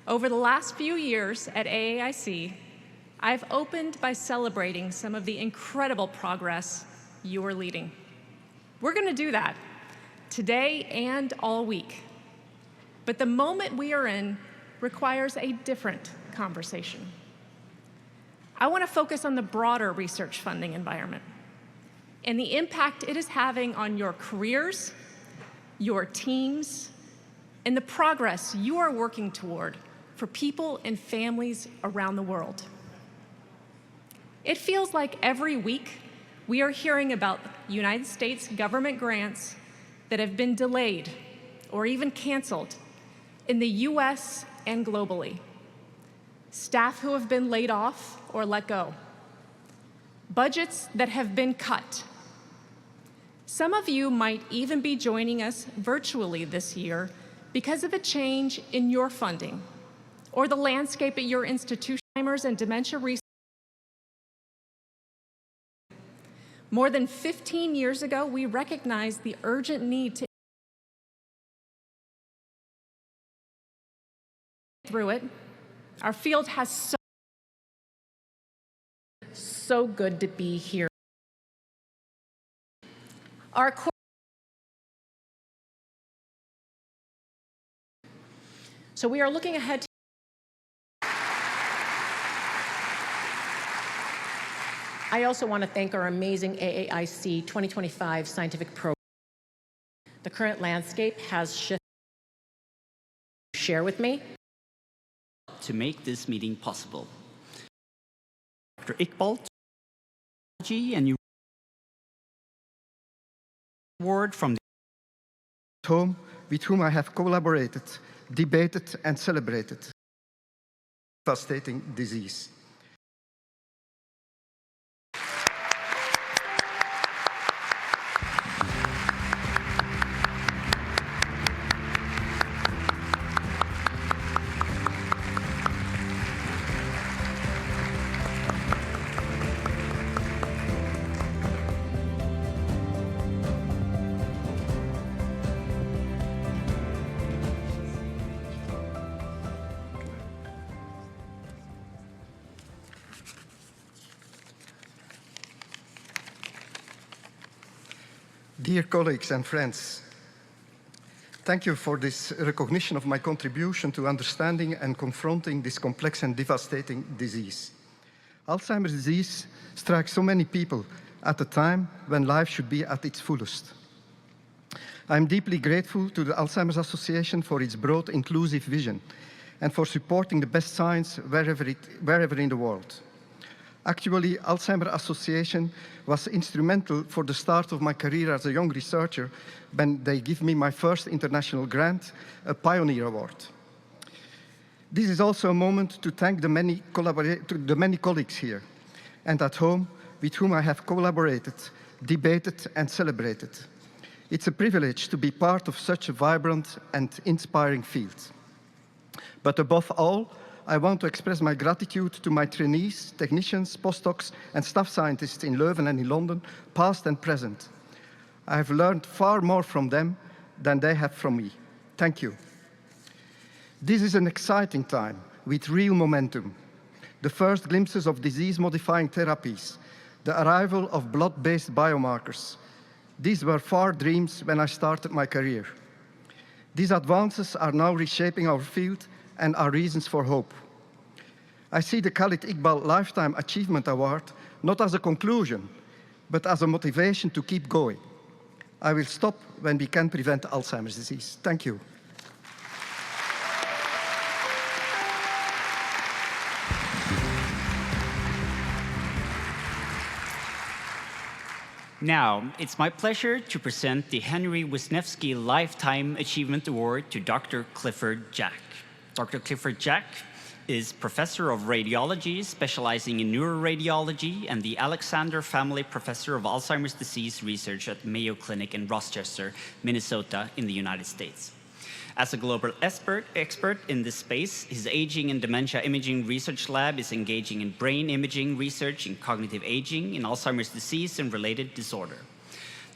Over the last few years at AAIC, I've opened by celebrating some of the incredible progress you are leading. We're going to do that today and all week. But the moment we are in requires a different conversation. I want to focus on the broader research funding environment and the impact it is having on your careers, your teams, and the progress you are working toward for people and families around the world. It feels like every week we are hearing about United States government grants that have been delayed or even canceled in the US and globally. Staff who have been laid off or let go. Budgets that have been cut. Some of you might even be joining us virtually this year because of a change in your funding or the landscape at your institution. Alzheimer's and dementia research. More than 15 years ago, we recognized the urgent need to through it. Our field has so good to be here. Our So we are looking ahead to I also want to thank our amazing AAIC 2025 scientific program. The current landscape has shifted. Share with me. To make this meeting possible. Dr. Iqbal, and you award from the home with whom I have collaborated, debated, and celebrated devastating disease. Dear colleagues and friends, thank you for this recognition of my contribution to understanding and confronting this complex and devastating disease. Alzheimer's disease strikes so many people at a time when life should be at its fullest. I am deeply grateful to the Alzheimer's Association for its broad, inclusive vision and for supporting the best science wherever in the world. Actually, Alzheimer's Association was instrumental for the start of my career as a young researcher when they gave me my first international grant, a Pioneer Award. This is also a moment to thank the many colleagues here and at home with whom I have collaborated, debated, and celebrated. It's a privilege to be part of such a vibrant and inspiring field. But above all, I want to express my gratitude to my trainees, technicians, postdocs, and staff scientists in Leuven and in London, past and present. I have learned far more from them than they have from me. Thank you. This is an exciting time with real momentum. The first glimpses of disease-modifying therapies, the arrival of blood-based biomarkers. These were far dreams when I started my career. These advances are now reshaping our field and are reasons for hope. I see the Khalid Iqbal Lifetime Achievement Award not as a conclusion, but as a motivation to keep going. I will stop when we can prevent Alzheimer's disease. Thank you. Now, it's my pleasure to present the Henry Wisniewski Lifetime Achievement Award to Dr. Clifford Jack. Dr. Clifford Jack is Professor of Radiology, specializing in neuroradiology, and the Alexander Family Professor of Alzheimer's Disease Research at Mayo Clinic in Rochester, Minnesota, in the United States. As a global expert in this space, his Aging and Dementia Imaging Research Lab is engaging in brain imaging research in cognitive aging, in Alzheimer's disease, and related disorder.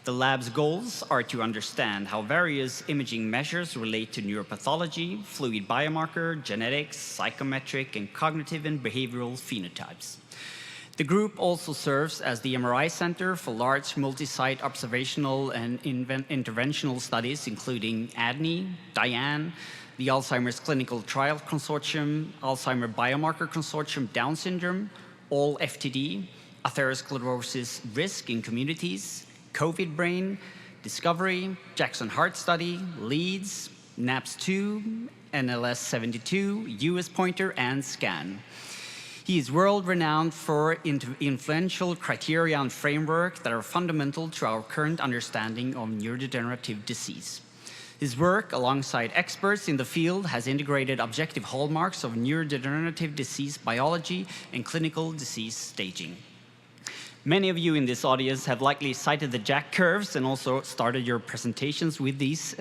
The lab's goals are to understand how various imaging measures relate to neuropathology, fluid biomarker, genetics, psychometric, and cognitive and behavioral phenotypes. The group also serves as the MRI Center for large multi-site observational and interventional studies, including ADNI, DIAN, the Alzheimer's Clinical Trial Consortium, Alzheimer Biomarker Consortium, Down syndrome, ALL-FTD, atherosclerosis risk in communities, COVID brain, Discovery, Jackson Heart Study, LEADS, NAPS2, NLS72, US Pointer, and SCAN. He is world-renowned for influential criteria and framework that are fundamental to our current understanding of neurodegenerative disease. His work, alongside experts in the field, has integrated objective hallmarks of neurodegenerative disease biology and clinical disease staging. Many of you in this audience have likely cited the Jack curves and also started your presentations with these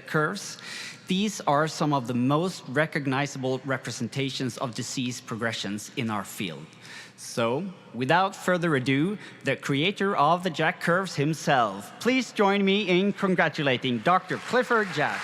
curves. These are some of the most recognizable representations of disease progressions in our field. So, without further ado, the creator of the Jack curves himself, please join me in congratulating Dr. Clifford Jack.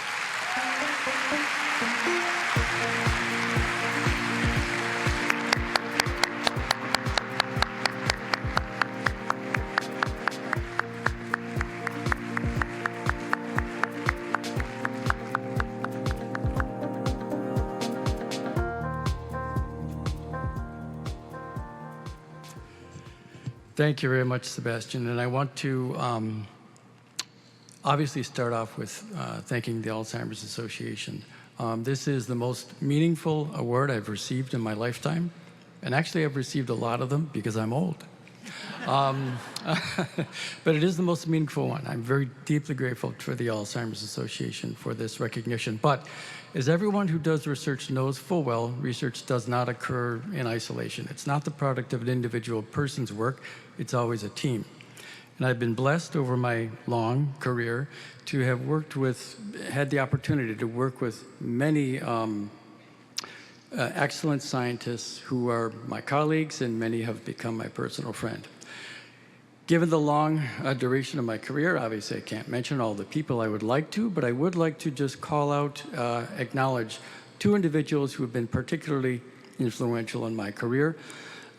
Thank you very much, Sebastian. And I want to obviously start off with thanking the Alzheimer's Association. This is the most meaningful award I've received in my lifetime. And actually, I've received a lot of them because I'm old. But it is the most meaningful one. I'm very deeply grateful for the Alzheimer's Association for this recognition. But as everyone who does research knows full well, research does not occur in isolation. It's not the product of an individual person's work. It's always a team. And I've been blessed over my long career to have had the opportunity to work with many excellent scientists who are my colleagues, and many have become my personal friend. Given the long duration of my career, obviously I can't mention all the people I would like to, but I would like to just call out, acknowledge two individuals who have been particularly influential in my career.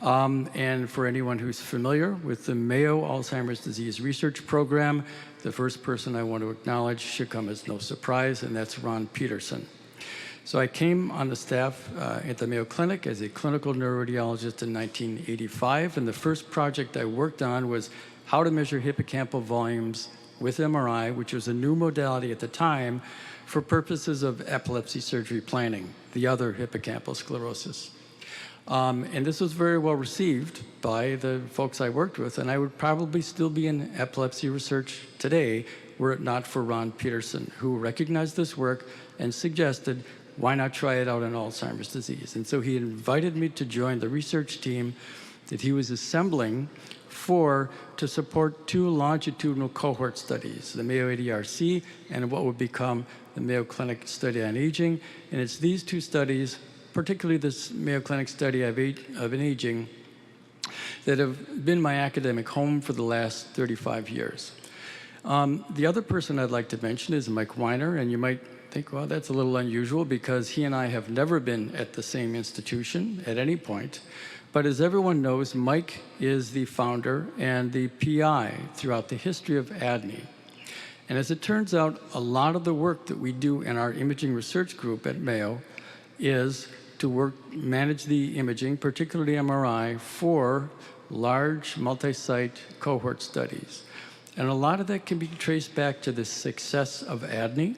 And for anyone who's familiar with the Mayo Alzheimer's Disease Research Program, the first person I want to acknowledge should come as no surprise, and that's Ron Peterson. So I came on the staff at the Mayo Clinic as a clinical neuroradiologist in 1985, and the first project I worked on was how to measure hippocampal volumes with MRI, which was a new modality at the time for purposes of epilepsy surgery planning, the other hippocampal sclerosis. And this was very well received by the folks I worked with, and I would probably still be in epilepsy research today were it not for Ron Peterson, who recognized this work and suggested, why not try it out in Alzheimer's disease? And so he invited me to join the research team that he was assembling to support two longitudinal cohort studies, the Mayo ADRC and what would become the Mayo Clinic Study on Aging. And it's these two studies, particularly this Mayo Clinic Study of Aging, that have been my academic home for the last 35 years. The other person I'd like to mention is Mike Weiner, and you might think, well, that's a little unusual because he and I have never been at the same institution at any point. But as everyone knows, Mike is the founder and the PI throughout the history of ADNI. And as it turns out, a lot of the work that we do in our imaging research group at Mayo is to manage the imaging, particularly MRI, for large multi-site cohort studies. And a lot of that can be traced back to the success of ADNI,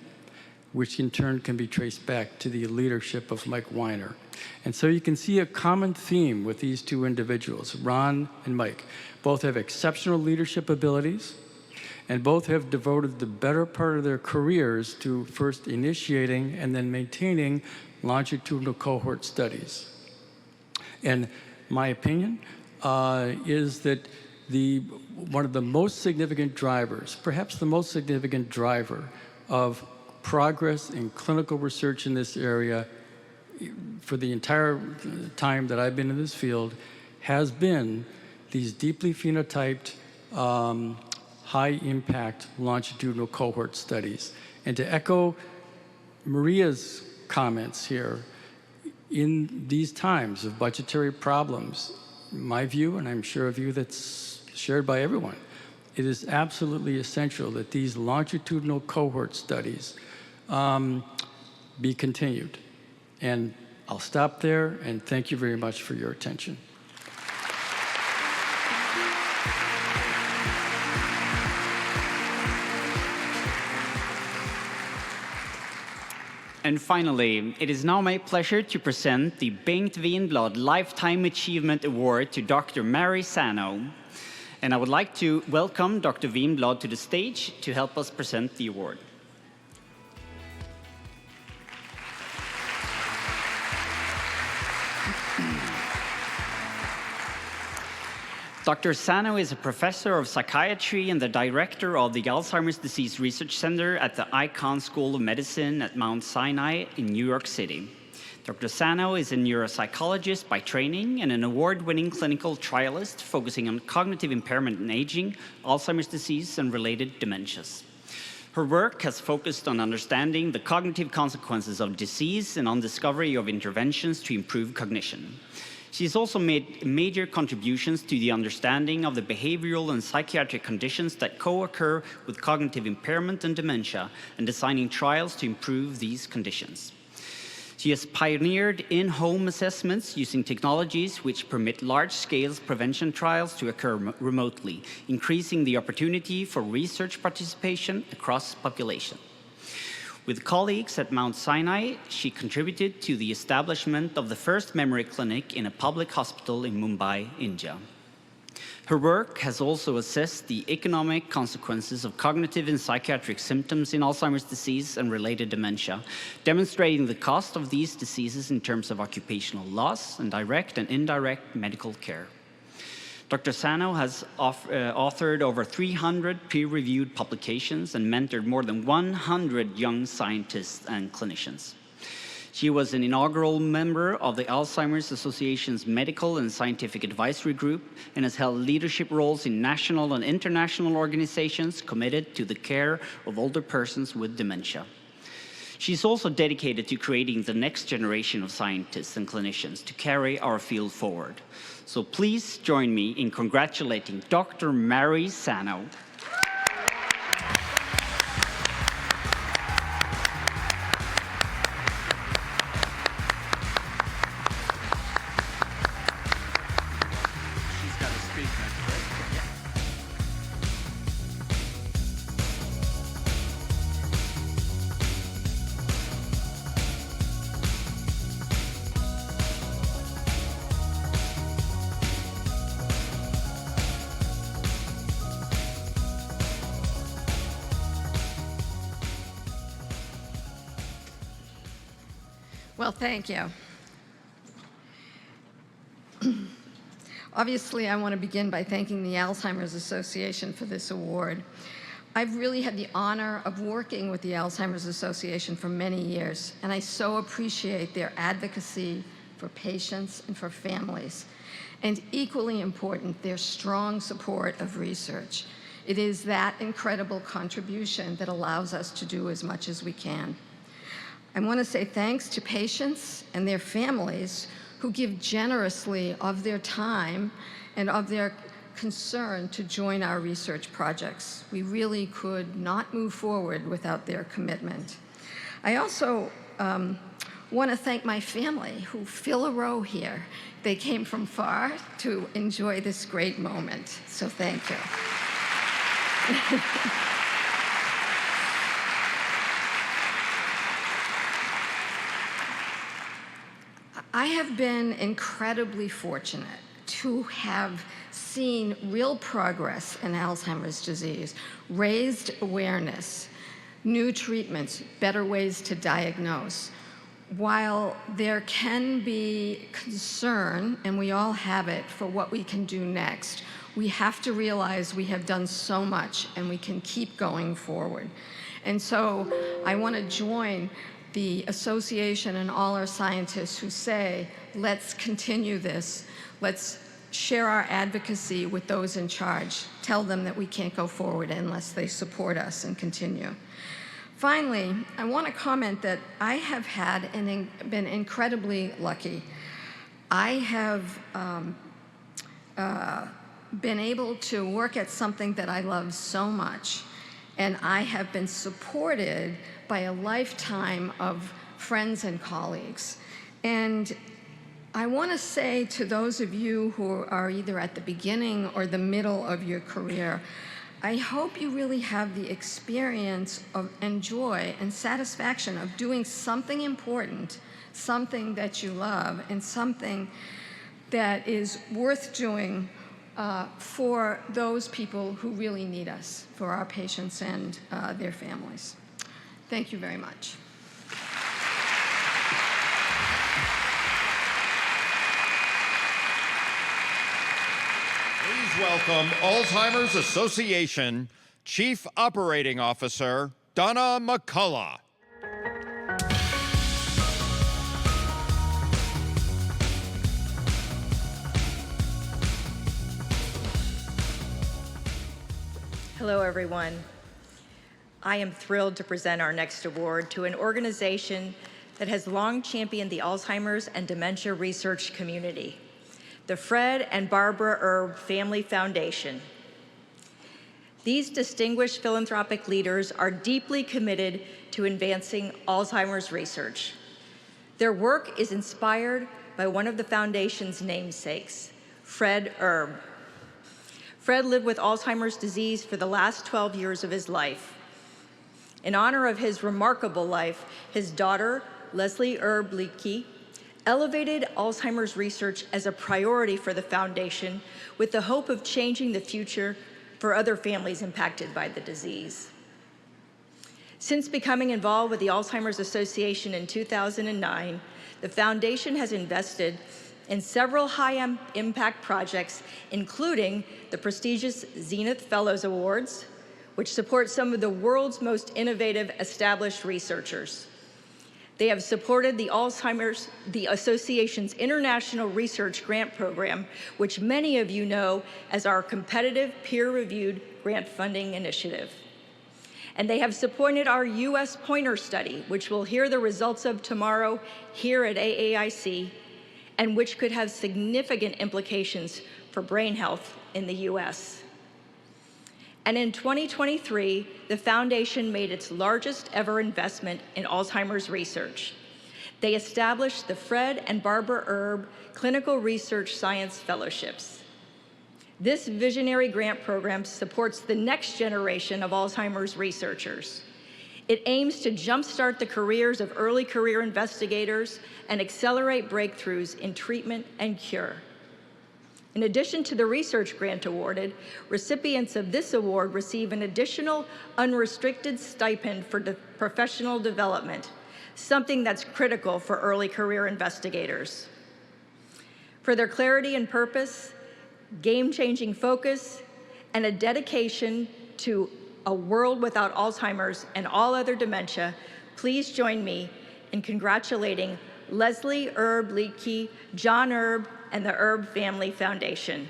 which in turn can be traced back to the leadership of Mike Weiner. And so you can see a common theme with these two individuals, Ron and Mike. Both have exceptional leadership abilities, and both have devoted the better part of their careers to first initiating and then maintaining longitudinal cohort studies. And my opinion is that one of the most significant drivers, perhaps the most significant driver of progress in clinical research in this area for the entire time that I've been in this field has been these deeply phenotyped, high-impact longitudinal cohort studies. And to echo Maria's comments here, in these times of budgetary problems, my view, and I'm sure a view that's shared by everyone, it is absolutely essential that these longitudinal cohort studies be continued. And I'll stop there, and thank you very much for your attention. And finally, it is now my pleasure to present the Bengt Wienblad Lifetime Achievement Award to Dr. Mary Sano. And I would like to welcome Dr. Wienblad to the stage to help us present the award. Dr. Sano is a professor of psychiatry and the director of the Alzheimer's Disease Research Center at the Icahn School of Medicine at Mount Sinai in New York City. Dr. Sano is a neuropsychologist by training and an award-winning clinical trialist focusing on cognitive impairment and aging, Alzheimer's disease, and related dementias. Her work has focused on understanding the cognitive consequences of disease and on discovery of interventions to improve cognition. She has also made major contributions to the understanding of the behavioral and psychiatric conditions that co-occur with cognitive impairment and dementia, and designing trials to improve these conditions. She has pioneered in-home assessments using technologies which permit large-scale prevention trials to occur remotely, increasing the opportunity for research participation across populations. With colleagues at Mount Sinai, she contributed to the establishment of the first memory clinic in a public hospital in Mumbai, India. Her work has also assessed the economic consequences of cognitive and psychiatric symptoms in Alzheimer's disease and related dementia, demonstrating the cost of these diseases in terms of occupational loss and direct and indirect medical care. Dr. Sano has authored over 300 peer-reviewed publications and mentored more than 100 young scientists and clinicians. She was an inaugural member of the Alzheimer's Association's Medical and Scientific Advisory Group and has held leadership roles in national and international organizations committed to the care of older persons with dementia. She's also dedicated to creating the next generation of scientists and clinicians to carry our field forward. So please join me in congratulating Dr. Mary Sano. She's got a speech next, right? Yeah. Well, thank you. Obviously, I want to begin by thanking the Alzheimer's Association for this award. I've really had the honor of working with the Alzheimer's Association for many years, and I so appreciate their advocacy for patients and for families, and equally important, their strong support of research. It is that incredible contribution that allows us to do as much as we can. I want to say thanks to patients and their families who give generously of their time and of their concern to join our research projects. We really could not move forward without their commitment. I also want to thank my family who fill a row here. They came from far to enjoy this great moment, so thank you. I have been incredibly fortunate to have seen real progress in Alzheimer's disease, raised awareness, new treatments, better ways to diagnose. While there can be concern, and we all have it, for what we can do next, we have to realize we have done so much and we can keep going forward. And so I want to join the association and all our scientists who say, let's continue this. Let's share our advocacy with those in charge. Tell them that we can't go forward unless they support us and continue. Finally, I want to comment that I have had and been incredibly lucky. I have been able to work at something that I love so much, and I have been supported by a lifetime of friends and colleagues. And I want to say to those of you who are either at the beginning or the middle of your career, I hope you really have the experience and joy and satisfaction of doing something important, something that you love, and something that is worth doing for those people who really need us, for our patients and their families. Thank you very much. Please welcome Alzheimer's Association Chief Operating Officer, Donna McCullough. Hello, everyone. I am thrilled to present our next award to an organization that has long championed the Alzheimer's and dementia research community, the Fred and Barbara Erb Family Foundation. These distinguished philanthropic leaders are deeply committed to advancing Alzheimer's research. Their work is inspired by one of the foundation's namesakes, Fred Erb. Fred lived with Alzheimer's disease for the last 12 years of his life. In honor of his remarkable life, his daughter, Leslie Erb Leakey, elevated Alzheimer's research as a priority for the foundation with the hope of changing the future for other families impacted by the disease. Since becoming involved with the Alzheimer's Association in 2009, the foundation has invested in several high-impact projects, including the prestigious Zenith Fellows Awards, which support some of the world's most innovative established researchers. They have supported the Association's International Research Grant Program, which many of you know as our competitive peer-reviewed grant funding initiative. And they have supported our US Pointer Study, which we'll hear the results of tomorrow here at AAIC, and which could have significant implications for brain health in the US. And in 2023, the foundation made its largest ever investment in Alzheimer's research. They established the Fred and Barbara Erb Clinical Research Science Fellowships. This visionary grant program supports the next generation of Alzheimer's researchers. It aims to jumpstart the careers of early career investigators and accelerate breakthroughs in treatment and cure. In addition to the research grant awarded, recipients of this award receive an additional unrestricted stipend for professional development, something that's critical for early career investigators. For their clarity and purpose, game-changing focus, and a dedication to a world without Alzheimer's and all other dementia, please join me in congratulating Leslie Erb Leakey, John Erb, and the Erb Family Foundation.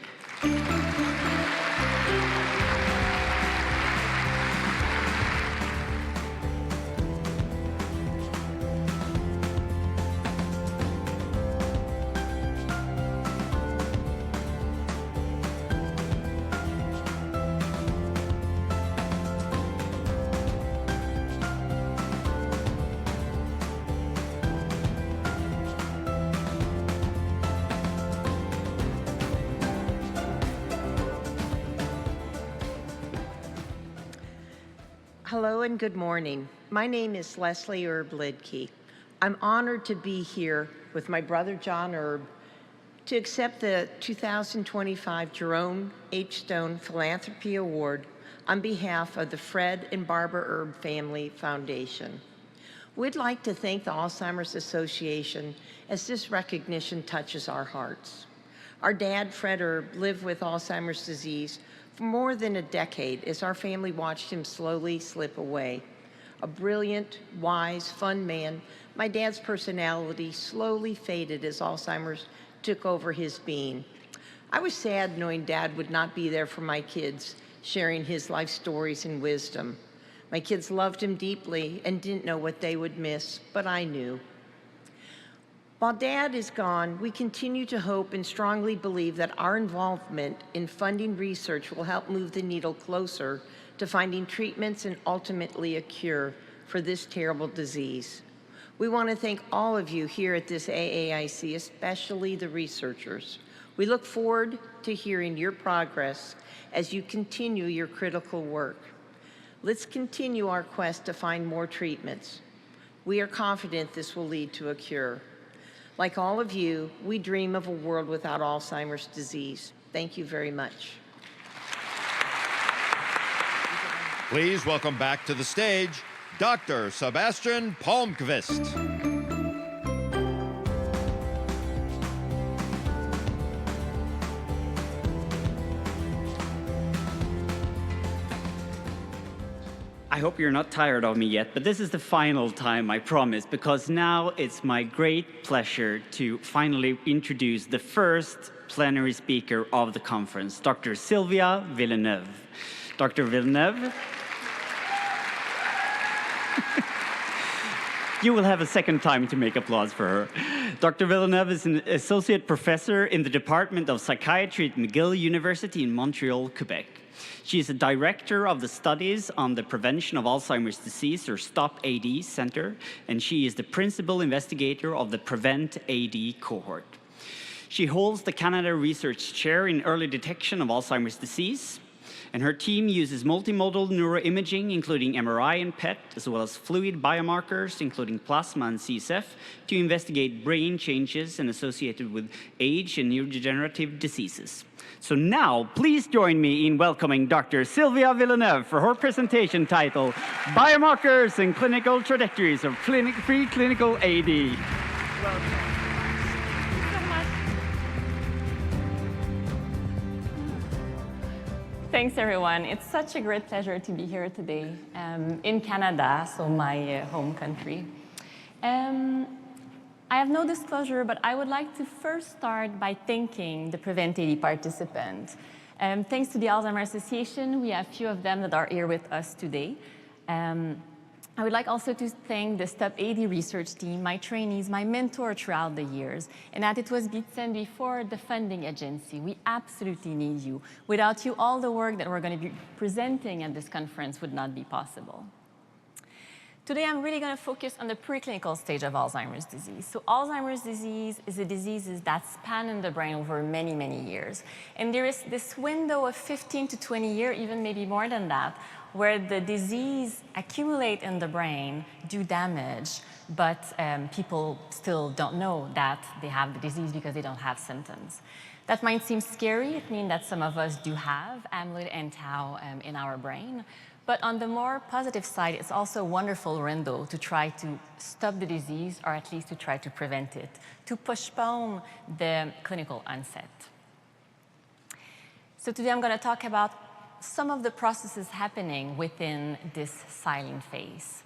Hello and good morning. My name is Leslie Erb Leakey. I'm honored to be here with my brother John Erb to accept the 2025 Jerome H. Stone Philanthropy Award on behalf of the Fred and Barbara Erb Family Foundation. We'd like to thank the Alzheimer's Association as this recognition touches our hearts. Our dad, Fred Erb, lived with Alzheimer's disease for more than a decade as our family watched him slowly slip away. A brilliant, wise, fun man, my dad's personality slowly faded as Alzheimer's took over his being. I was sad knowing Dad would not be there for my kids, sharing his life stories and wisdom. My kids loved him deeply and didn't know what they would miss, but I knew. While Dad is gone, we continue to hope and strongly believe that our involvement in funding research will help move the needle closer to finding treatments and ultimately a cure for this terrible disease. We want to thank all of you here at this AAIC, especially the researchers. We look forward to hearing your progress as you continue your critical work. Let's continue our quest to find more treatments. We are confident this will lead to a cure. Like all of you, we dream of a world without Alzheimer's disease. Thank you very much. Please welcome back to the stage, Dr. Sebastian Palmqvist. I hope you're not tired of me yet, but this is the final time, I promise, because now it's my great pleasure to finally introduce the first plenary speaker of the conference, Dr. Sylvia Villeneuve. Dr. Villeneuve, you will have a second time to make applause for her. Dr. Villeneuve is an associate professor in the Department of Psychiatry at McGill University in Montreal, Quebec. She is a director of the Studies on the Prevention of Alzheimer's Disease, or STOP-AD Center, and she is the principal investigator of the Prevent AD cohort. She holds the Canada Research Chair in Early Detection of Alzheimer's Disease, and her team uses multimodal neuroimaging, including MRI and PET, as well as fluid biomarkers, including plasma and CSF, to investigate brain changes and associated with age and neurodegenerative diseases. So now, please join me in welcoming Dr. Sylvia Villeneuve for her presentation titled, Biomarkers and Clinical Trajectories of Preclinical AD. Welcome. Thanks, everyone. It's such a great pleasure to be here today in Canada, so my home country. I have no disclosure, but I would like to first start by thanking the Prevent AD participants. Thanks to the Alzheimer's Association, we have a few of them that are here with us today. I would like also to thank the STOP-AD research team, my trainees, my mentor throughout the years, and that it was Bitsen before the funding agency. We absolutely need you. Without you, all the work that we're going to be presenting at this conference would not be possible. Today, I'm really going to focus on the preclinical stage of Alzheimer's disease. So Alzheimer's disease is a disease that span in the brain over many, many years. And there is this window of 15 to 20 years, even maybe more than that, where the disease accumulate in the brain, do damage, but people still don't know that they have the disease because they don't have symptoms. That might seem scary. It means that some of us do have amyloid and tau in our brain. But on the more positive side, it's also a wonderful window to try to stop the disease, or at least to try to prevent it, to postpone the clinical onset. So today I'm going to talk about some of the processes happening within this silent phase.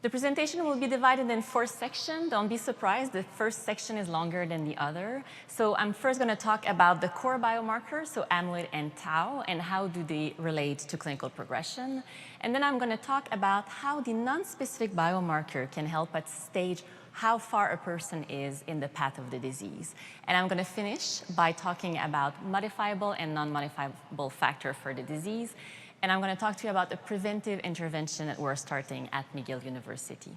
The presentation will be divided in 4 sections. Don't be surprised, the first section is longer than the other. So I'm first going to talk about the core biomarkers, so amyloid and tau, and how do they relate to clinical progression. And then I'm going to talk about how the non-specific biomarker can help us stage how far a person is in the path of the disease. And I'm going to finish by talking about modifiable and non-modifiable factor for the disease. And I'm going to talk to you about the preventive intervention that we're starting at McGill University.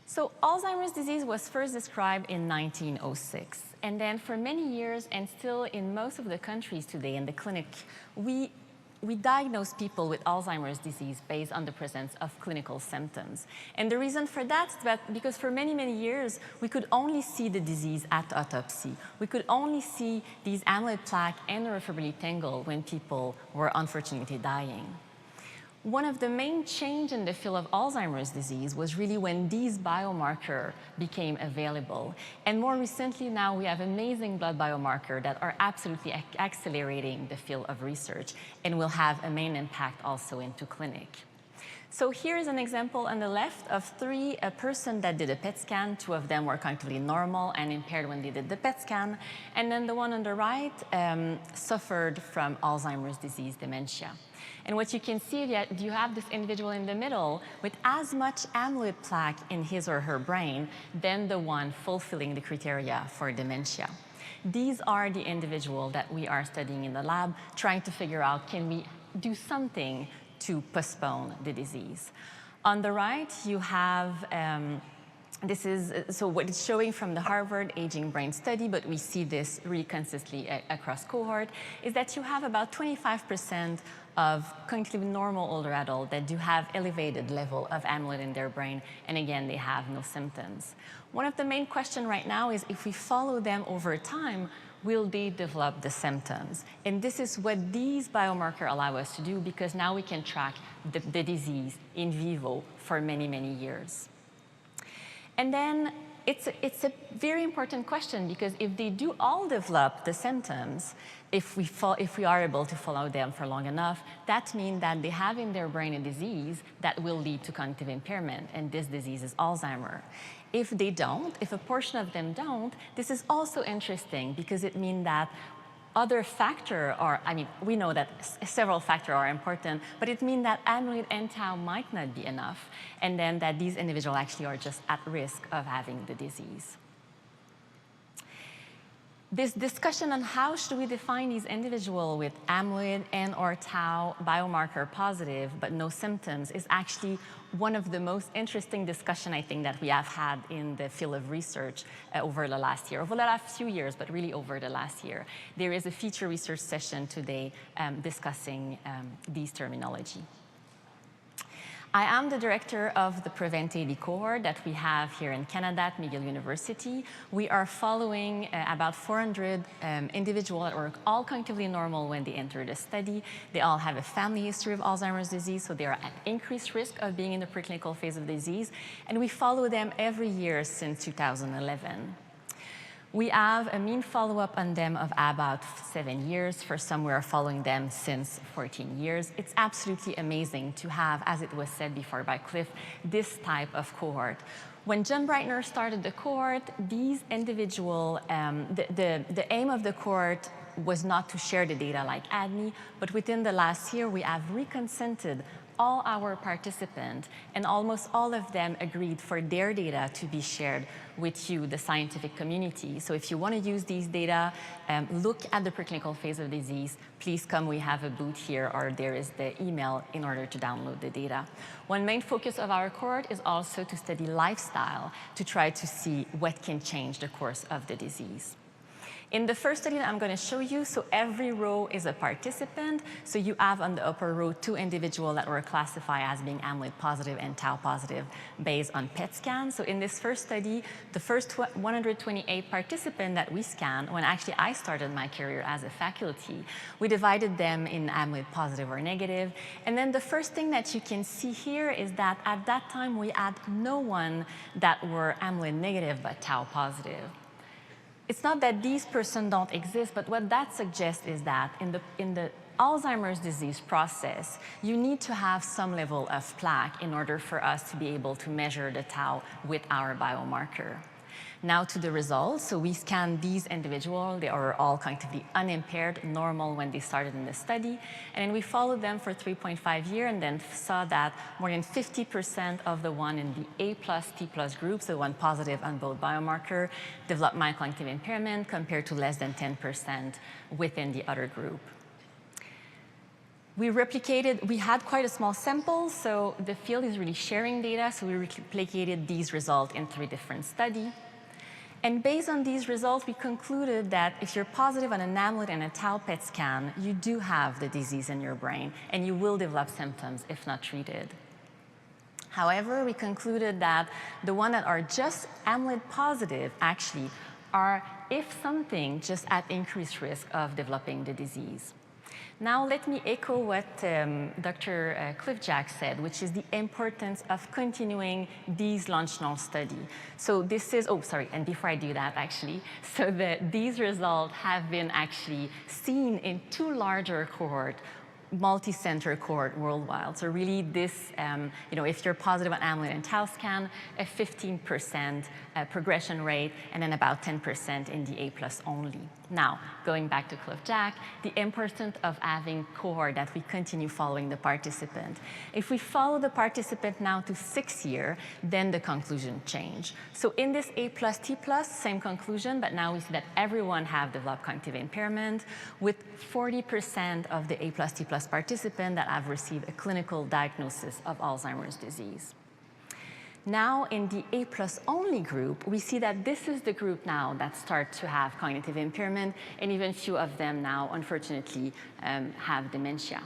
So Alzheimer's disease was first described in 1906. And then for many years, and still in most of the countries today in the clinic, we diagnose people with Alzheimer's disease based on the presence of clinical symptoms. And the reason for that is that because for many, many years, we could only see the disease at autopsy. We could only see these amyloid plaque and neurofibrillary tangle when people were unfortunately dying. One of the main changes in the field of Alzheimer's disease was really when these biomarkers became available. And more recently now, we have amazing blood biomarkers that are absolutely accelerating the field of research and will have a main impact also into clinic. So here is an example on the left of a person that did a PET scan. 2 of them were cognitively normal and impaired when they did the PET scan. And then the one on the right suffered from Alzheimer's disease, dementia. And what you can see is that you have this individual in the middle with as much amyloid plaque in his or her brain than the one fulfilling the criteria for dementia. These are the individuals that we are studying in the lab, trying to figure out, can we do something to postpone the disease? On the right, you have, so what it's showing from the Harvard Aging Brain Study, but we see this really consistently across cohort, is that you have about 25% of cognitively normal older adults that do have elevated level of amyloid in their brain, and again, they have no symptoms. One of the main questions right now is if we follow them over time, will they develop the symptoms? And this is what these biomarkers allow us to do, because now we can track the disease in vivo for many, many years. And then it's a very important question, because if they do all develop the symptoms, if we are able to follow them for long enough, that means that they have in their brain a disease that will lead to cognitive impairment, and this disease is Alzheimer's. If they don't, if a portion of them don't, this is also interesting, because it means that other factors are, we know that several factors are important, but it means that amyloid and tau might not be enough, and then that these individuals actually are just at risk of having the disease. This discussion on how should we define these individuals with amyloid and or tau biomarker positive but no symptoms is actually one of the most interesting discussions I think that we have had in the field of research over the last year, over the last few years, but really over the last year. There is a feature research session today discussing these terminology. I am the director of the PREVENT-AD cohort that we have here in Canada at McGill University. We are following about 400 individuals that were all cognitively normal when they entered the study. They all have a family history of Alzheimer's disease, so they are at increased risk of being in the preclinical phase of the disease. And we follow them every year since 2011. We have a mean follow-up on them of about 7 years. For some, we are following them since 14 years. It's absolutely amazing to have, as it was said before by Cliff, this type of cohort. When John Breitner started the cohort, these individuals, the aim of the cohort was not to share the data like ADNI, but within the last year, we have reconsented all our participants, and almost all of them agreed for their data to be shared with you, the scientific community. So if you want to use these data, look at the preclinical phase of disease, please come, we have a booth here, or there is the email in order to download the data. One main focus of our cohort is also to study lifestyle, to try to see what can change the course of the disease. In the first study that I'm going to show you, so every row is a participant. So you have on the upper row 2 individuals that were classified as being amyloid positive and tau positive based on PET scans. So in this first study, the first 128 participants that we scanned, when actually I started my career as a faculty, we divided them in amyloid positive or negative. And then the first thing that you can see here is that at that time, we had no one that were amyloid negative but tau positive. It's not that these persons don't exist, but what that suggests is that in the Alzheimer's disease process, you need to have some level of plaque in order for us to be able to measure the tau with our biomarker. Now to the results. So we scanned these individuals. They are all cognitively unimpaired, normal when they started in the study. And then we followed them for 3.5 years and then saw that more than 50% of the one in the A+, T+ groups, the one positive on both biomarker, developed mild cognitive impairment compared to less than 10% within the other group. We had quite a small sample, so the field is really sharing data, so we replicated these results in 3 different studies. And based on these results, we concluded that if you're positive on an amyloid and a tau PET scan, you do have the disease in your brain, and you will develop symptoms if not treated. However, we concluded that the ones that are just amyloid positive actually are, if something, just at increased risk of developing the disease. Now let me echo what Dr. Cliff Jack said, which is the importance of continuing these longitudinal studies. So this is, and before I do that actually, so these results have been actually seen in 2 larger cohorts multi-center cohort worldwide. So really this, if you're positive on amyloid and tau scan, a 15% progression rate, and then about 10% in the A+ only. Now, going back to Cliff Jack, the importance of having cohort that we continue following the participant. If we follow the participant now to 6 years, then the conclusion change. So in this A+, T+, same conclusion, but now we see that everyone have developed cognitive impairment, with 40% of the A+, T+ participants that have received a clinical diagnosis of Alzheimer's disease. Now, in the A+ only group, we see that this is the group now that start to have cognitive impairment, and even few of them now, unfortunately, have dementia.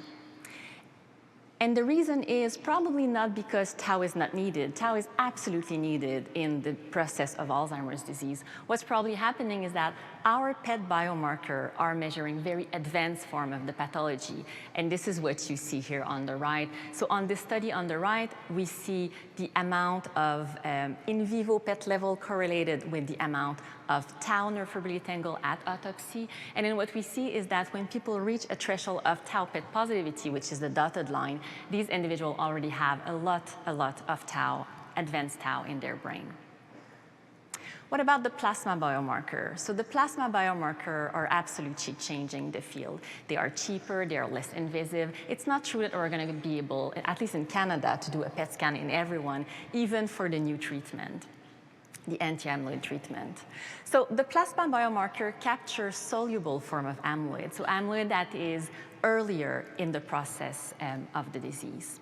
And the reason is probably not because tau is not needed. Tau is absolutely needed in the process of Alzheimer's disease. What's probably happening is that our PET biomarker are measuring very advanced form of the pathology. And this is what you see here on the right. So on this study on the right, we see the amount of in vivo PET level correlated with the amount of tau neurofibrillary tangle at autopsy. And then what we see is that when people reach a threshold of tau PET positivity, which is the dotted line, these individuals already have a lot of tau, advanced tau in their brain. What about the plasma biomarker? So the plasma biomarker are absolutely changing the field. They are cheaper, they are less invasive. It's not true that we're going to be able, at least in Canada, to do a PET scan in everyone, even for the new treatment, the anti-amyloid treatment. So the plasma biomarker captures soluble form of amyloid, so amyloid that is earlier in the process of the disease.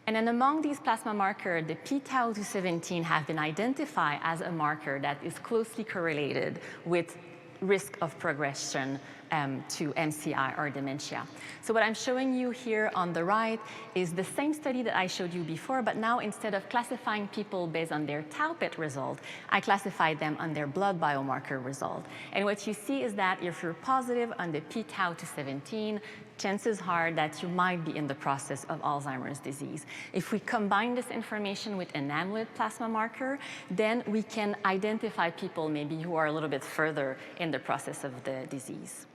And then among these plasma markers, the p-tau217 have been identified as a marker that is closely correlated with risk of progression to MCI or dementia. So what I'm showing you here on the right is the same study that I showed you before, but now instead of classifying people based on their tau PET result, I classified them on their blood biomarker result. And what you see is that if you're positive on the p-tau217, chances are that you might be in the process of Alzheimer's disease. If we combine this information with an amyloid plasma marker, then we can identify people maybe who are a little bit further in the process of the disease.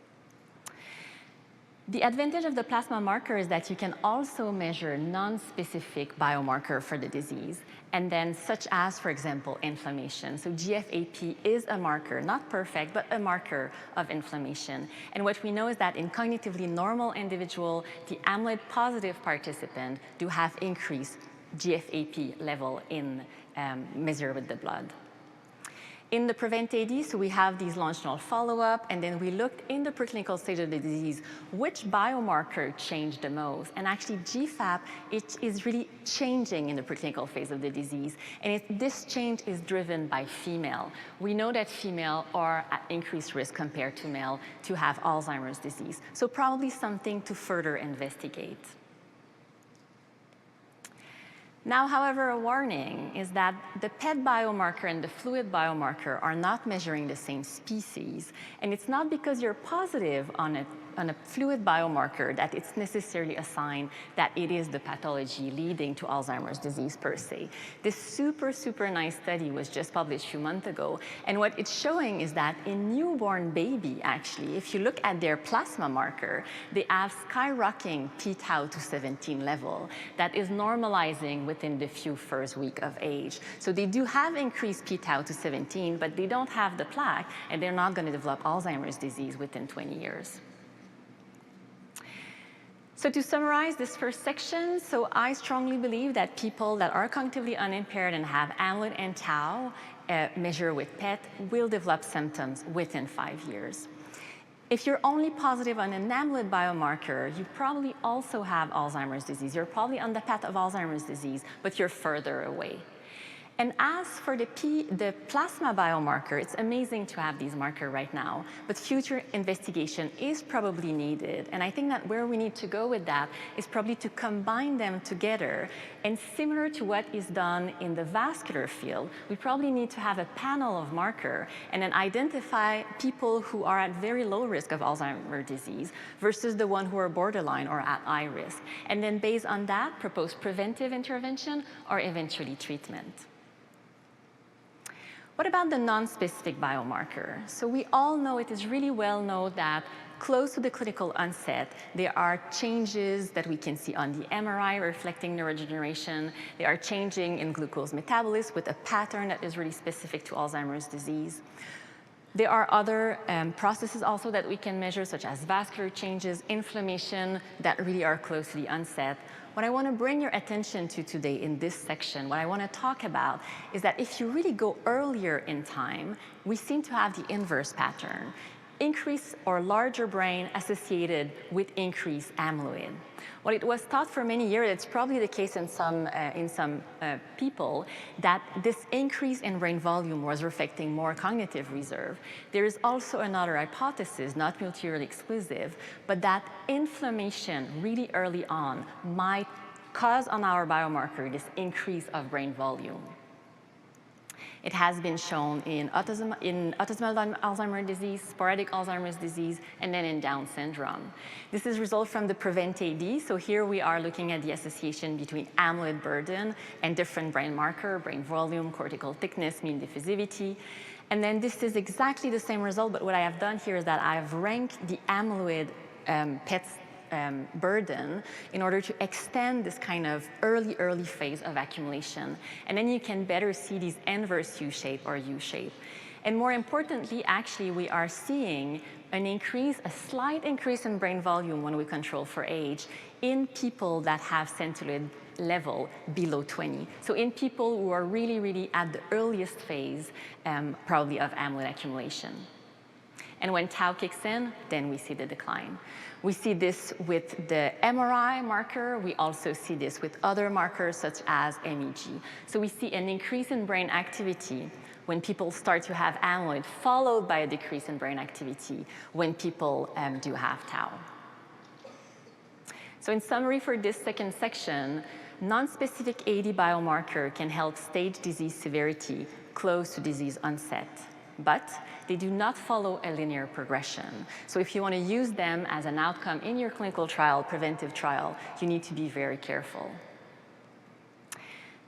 The advantage of the plasma marker is that you can also measure non-specific biomarker for the disease, and then such as, for example, inflammation. So GFAP is a marker, not perfect, but a marker of inflammation. And what we know is that in cognitively normal individual, the amyloid positive participant do have increased GFAP level in measured with the blood. In the PREVENT-AD, so we have these longitudinal follow-up, and then we looked in the preclinical stage of the disease, which biomarker changed the most. And actually, GFAP, it is really changing in the preclinical phase of the disease. And this change is driven by female. We know that female are at increased risk compared to male to have Alzheimer's disease. So probably something to further investigate. Now, however, a warning is that the PET biomarker and the fluid biomarker are not measuring the same species. And it's not because you're positive on a fluid biomarker that it's necessarily a sign that it is the pathology leading to Alzheimer's disease per se. This super nice study was just published a few months ago. And what it's showing is that in newborn baby, actually, if you look at their plasma marker, they have skyrocketing p-tau217 level that is normalizing within the few first week of age. So they do have increased p-tau217, but they don't have the plaque, and they're not going to develop Alzheimer's disease within 20 years. So to summarize this first section, so I strongly believe that people that are cognitively unimpaired and have amyloid and tau measured with PET will develop symptoms within 5 years. If you're only positive on an amyloid biomarker, you probably also have Alzheimer's disease. You're probably on the path of Alzheimer's disease, but you're further away. And as for the plasma biomarker, it's amazing to have these markers right now, but future investigation is probably needed. And I think that where we need to go with that is probably to combine them together. And similar to what is done in the vascular field, we probably need to have a panel of markers and then identify people who are at very low risk of Alzheimer's disease versus the one who are borderline or at high risk. And then based on that, propose preventive intervention or eventually treatment. What about the non-specific biomarker? So we all know, it is really well known that close to the clinical onset, there are changes that we can see on the MRI reflecting neurodegeneration. They are changing in glucose metabolism with a pattern that is really specific to Alzheimer's disease. There are other processes also that we can measure, such as vascular changes, inflammation, that really are close to the onset. What I want to bring your attention to today in this section, what I want to talk about, is that if you really go earlier in time, we seem to have the inverse pattern. Increased or larger brain associated with increased amyloid. Well, it was thought for many years, it's probably the case in some people, that this increase in brain volume was reflecting more cognitive reserve. There is also another hypothesis, not mutually exclusive, but that inflammation really early on might cause on our biomarker this increase of brain volume. It has been shown in autosomal Alzheimer's disease, sporadic Alzheimer's disease, and then in Down syndrome. This is result from the PREVENT-AD. So here we are looking at the association between amyloid burden and different brain marker, brain volume, cortical thickness, mean diffusivity. And then this is exactly the same result, but what I have done here is that I have ranked the amyloid PET burden in order to extend this kind of early phase of accumulation. And then you can better see these inverse U-shape or U-shape. And more importantly, actually, we are seeing a slight increase in brain volume when we control for age in people that have centroid level below 20. So in people who are really, really at the earliest phase, probably of amyloid accumulation. And when tau kicks in, then we see the decline. We see this with the MRI marker. We also see this with other markers such as MEG. So we see an increase in brain activity when people start to have amyloid, followed by a decrease in brain activity when people do have tau. So in summary for this second section, non-specific AD biomarker can help stage disease severity close to disease onset, but they do not follow a linear progression. So if you want to use them as an outcome in your clinical trial, preventive trial, you need to be very careful.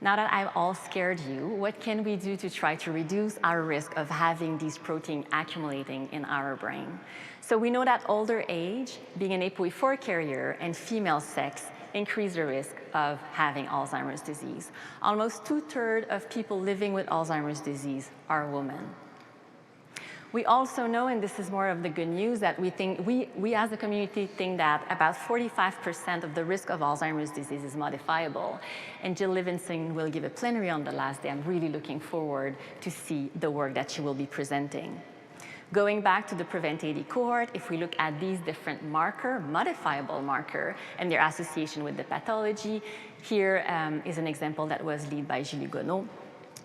Now that I've all scared you, what can we do to try to reduce our risk of having these proteins accumulating in our brain? So we know that older age, being an APOE4 carrier, and female sex increase the risk of having Alzheimer's disease. Almost 2/3 of people living with Alzheimer's disease are women. We also know, and this is more of the good news, that we as a community think that about 45% of the risk of Alzheimer's disease is modifiable. And Jill Livingston will give a plenary on the last day. I'm really looking forward to see the work that she will be presenting. Going back to the PREVENT-AD cohort, if we look at these different modifiable marker, and their association with the pathology, here is an example that was led by Julie Gonneau,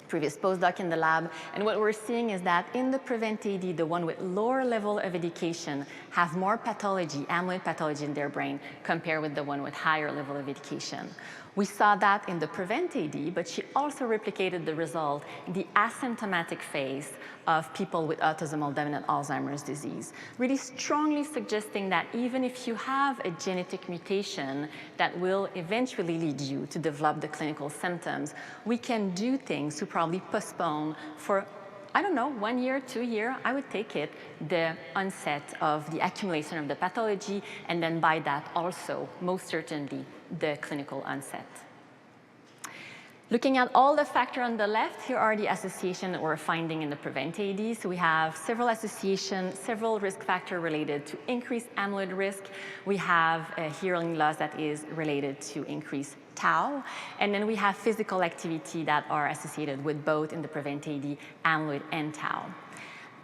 previous postdoc in the lab. And what we're seeing is that in the PREVENT-AD, the one with lower level of education have more pathology, amyloid pathology in their brain, compared with the one with higher level of education. We saw that in the PREVENT-AD, but she also replicated the result in the asymptomatic phase of people with autosomal dominant Alzheimer's disease, really strongly suggesting that even if you have a genetic mutation that will eventually lead you to develop the clinical symptoms, we can do things to probably postpone for, I don't know, 1 year, 2 years, I would take it, the onset of the accumulation of the pathology, and then by that also, most certainly, the clinical onset. Looking at all the factors on the left, here are the associations that we're finding in the PREVENT-AD. So we have several associations, several risk factors related to increased amyloid risk. We have a hearing loss that is related to increased tau. And then we have physical activity that are associated with both in the PREVENT-AD, amyloid and tau.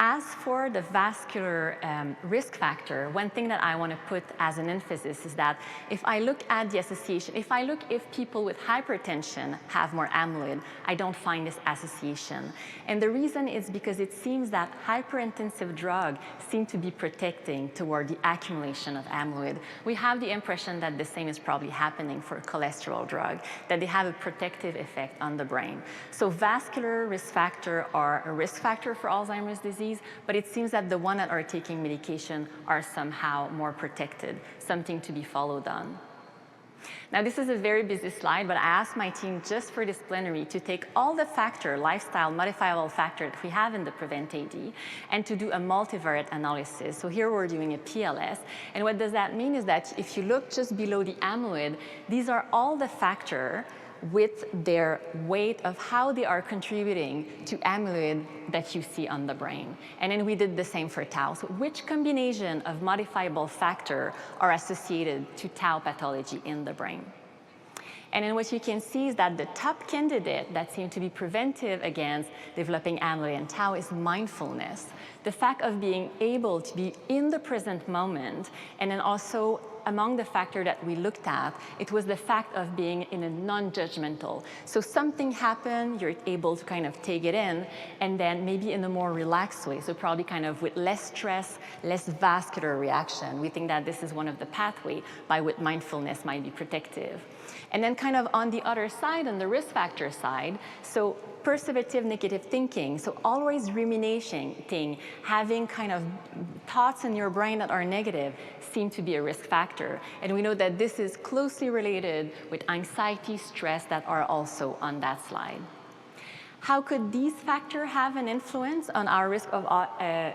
As for the vascular risk factor, one thing that I want to put as an emphasis is that if I look at the association, if people with hypertension have more amyloid, I don't find this association. And the reason is because it seems that hyperintensive drugs seem to be protecting toward the accumulation of amyloid. We have the impression that the same is probably happening for cholesterol drug, that they have a protective effect on the brain. So vascular risk factor are a risk factor for Alzheimer's disease, but it seems that the ones that are taking medication are somehow more protected, something to be followed on. Now, this is a very busy slide, but I asked my team just for this plenary to take all the lifestyle modifiable factor that we have in the PREVENT-AD and to do a multivariate analysis. So here we're doing a PLS. And what does that mean is that if you look just below the amyloid, these are all the factors with their weight of how they are contributing to amyloid that you see on the brain. And then we did the same for tau. So which combination of modifiable factor are associated to tau pathology in the brain? And then what you can see is that the top candidate that seemed to be preventive against developing amyloid and tau is mindfulness. The fact of being able to be in the present moment, and then also among the factors that we looked at, it was the fact of being in a non-judgmental. So something happened, you're able to kind of take it in, and then maybe in a more relaxed way, so probably kind of with less stress, less vascular reaction. We think that this is one of the pathways by which mindfulness might be protective. And then kind of on the other side, on the risk factor side, so persevative negative thinking, so always ruminating, having kind of thoughts in your brain that are negative seem to be a risk factor. And we know that this is closely related with anxiety, stress that are also on that slide. How could these factors have an influence on our risk of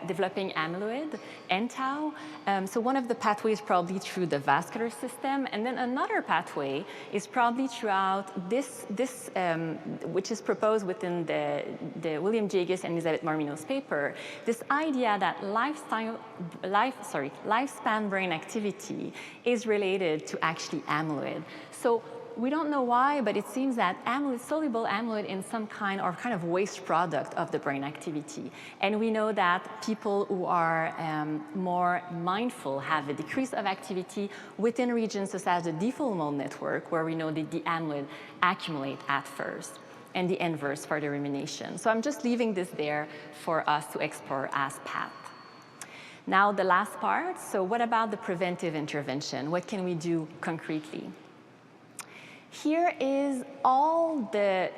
developing amyloid and tau? So one of the pathways probably through the vascular system, and then another pathway is probably throughout this which is proposed within the William Jagus and Elizabeth Marmino's paper, this idea that lifespan brain activity is related to actually amyloid. So we don't know why, but it seems that soluble amyloid in some kind of waste product of the brain activity. And we know that people who are more mindful have a decrease of activity within regions such as the default mode network, where we know that the amyloid accumulate at first, and the inverse for the rumination. So I'm just leaving this there for us to explore as path. Now the last part, so what about the preventive intervention? What can we do concretely? Here is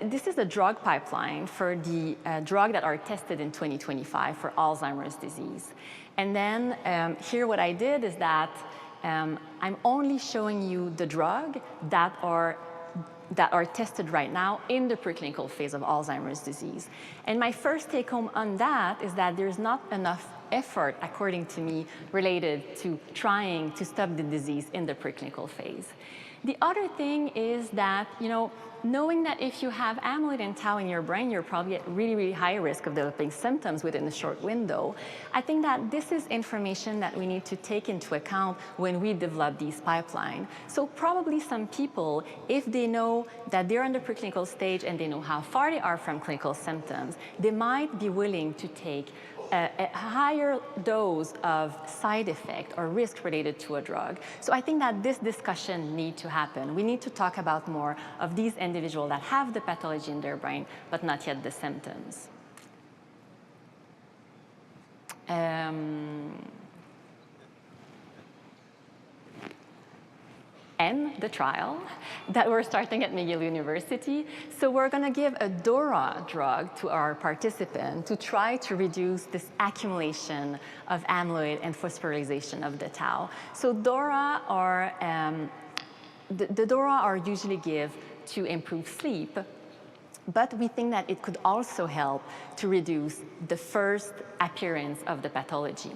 this is the drug pipeline for the drug that are tested in 2025 for Alzheimer's disease. And then here what I did is that I'm only showing you the drug that are tested right now in the preclinical phase of Alzheimer's disease. And my first take home on that is that there's not enough effort, according to me, related to trying to stop the disease in the preclinical phase. The other thing is that, knowing that if you have amyloid and tau in your brain, you're probably at really, really high risk of developing symptoms within a short window. I think that this is information that we need to take into account when we develop these pipelines. So probably some people, if they know that they're in the preclinical stage and they know how far they are from clinical symptoms, they might be willing to take a higher dose of side effect or risk related to a drug. So I think that this discussion needs to happen. We need to talk about more of these individuals that have the pathology in their brain, but not yet the symptoms. And the trial that we're starting at McGill University. So we're going to give a DORA drug to our participant to try to reduce this accumulation of amyloid and phosphorylation of the tau. So DORA are, the DORA are usually given to improve sleep, but we think that it could also help to reduce the first appearance of the pathology.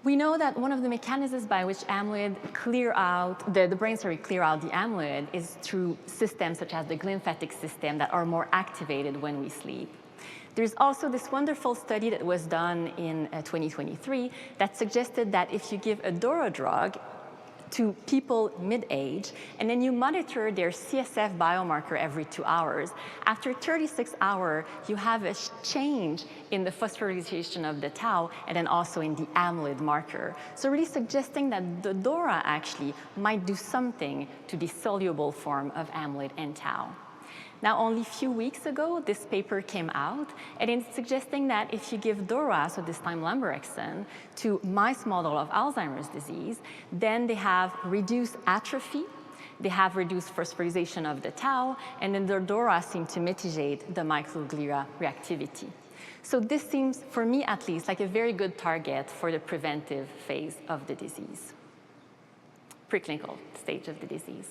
We know that one of the mechanisms by which amyloid clear out, the brain clear out the amyloid is through systems such as the glymphatic system that are more activated when we sleep. There's also this wonderful study that was done in 2023 that suggested that if you give a DORA drug to people mid-age, and then you monitor their CSF biomarker every 2 hours. After 36 hours, you have a change in the phosphorylation of the tau, and then also in the amyloid marker. So really suggesting that the DORA actually might do something to the soluble form of amyloid and tau. Now, only a few weeks ago, this paper came out, and it's suggesting that if you give DORA, so this time lamberexant, to mice model of Alzheimer's disease, then they have reduced atrophy, they have reduced phosphorylation of the tau, and then the DORA seem to mitigate the microglia reactivity. So this seems, for me at least, like a very good target for the preventive phase of the disease. preclinical stage of the disease.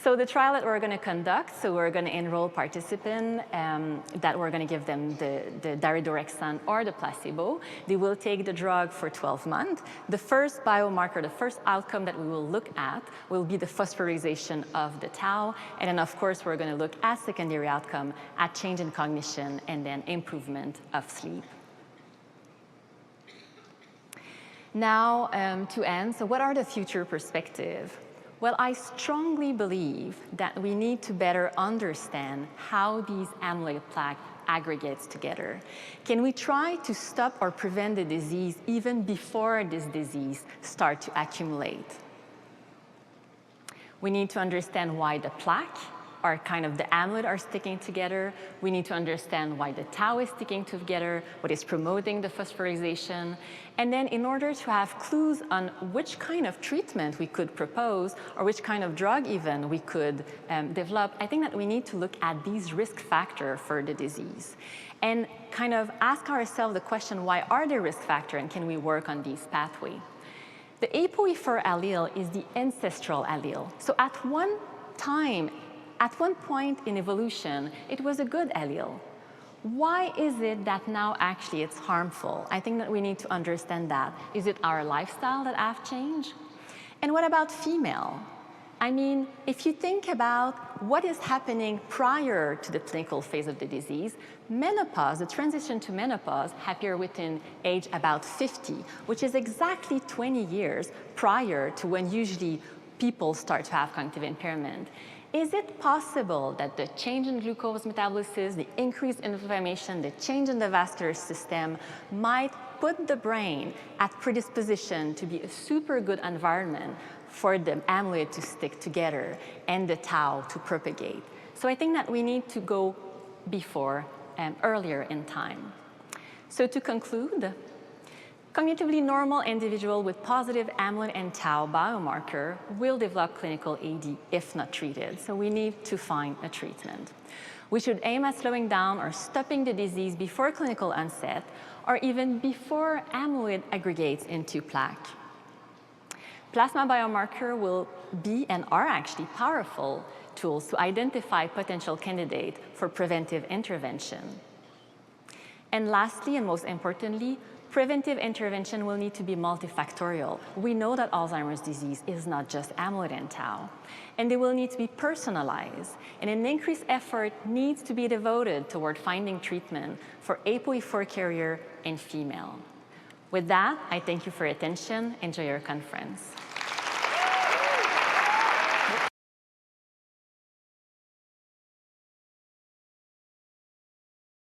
So the trial that we're going to conduct, so we're going to enroll participants that we're going to give them the daridorexant or the placebo. They will take the drug for 12 months. The first biomarker, the first outcome that we will look at will be the phosphorylation of the tau. And then, of course, we're going to look at secondary outcome, at change in cognition, and then improvement of sleep. Now, to end, so what are the future perspectives? Well, I strongly believe that we need to better understand how these amyloid plaque aggregates together. Can we try to stop or prevent the disease even before this disease starts to accumulate? We need to understand why the plaque or kind of the amyloid are sticking together. We need to understand why the tau is sticking together, what is promoting the phosphorylation. And then in order to have clues on which kind of treatment we could propose or which kind of drug even we could develop, I think that we need to look at these risk factors for the disease and kind of ask ourselves the question, why are they risk factors and can we work on these pathways? The ApoE4 allele is the ancestral allele. So at one point in evolution, it was a good allele. Why is it that now actually it's harmful? I think that we need to understand that. Is it our lifestyle that have changed? And what about female? I mean, if you think about what is happening prior to the clinical phase of the disease, menopause, the transition to menopause, happens within age about 50, which is exactly 20 years prior to when usually people start to have cognitive impairment. Is it possible that the change in glucose metabolism, the increased inflammation, the change in the vascular system might put the brain at predisposition to be a super good environment for the amyloid to stick together and the tau to propagate? So I think that we need to go before earlier in time. So to conclude, cognitively normal individual with positive amyloid and tau biomarker will develop clinical AD if not treated. So we need to find a treatment. We should aim at slowing down or stopping the disease before clinical onset or even before amyloid aggregates into plaque. Plasma biomarker will be and are actually powerful tools to identify potential candidates for preventive intervention. And lastly, and most importantly, preventive intervention will need to be multifactorial. We know that Alzheimer's disease is not just amyloid and tau, and they will need to be personalized, and an increased effort needs to be devoted toward finding treatment for ApoE4 carrier and female. With that, I thank you for your attention. Enjoy your conference.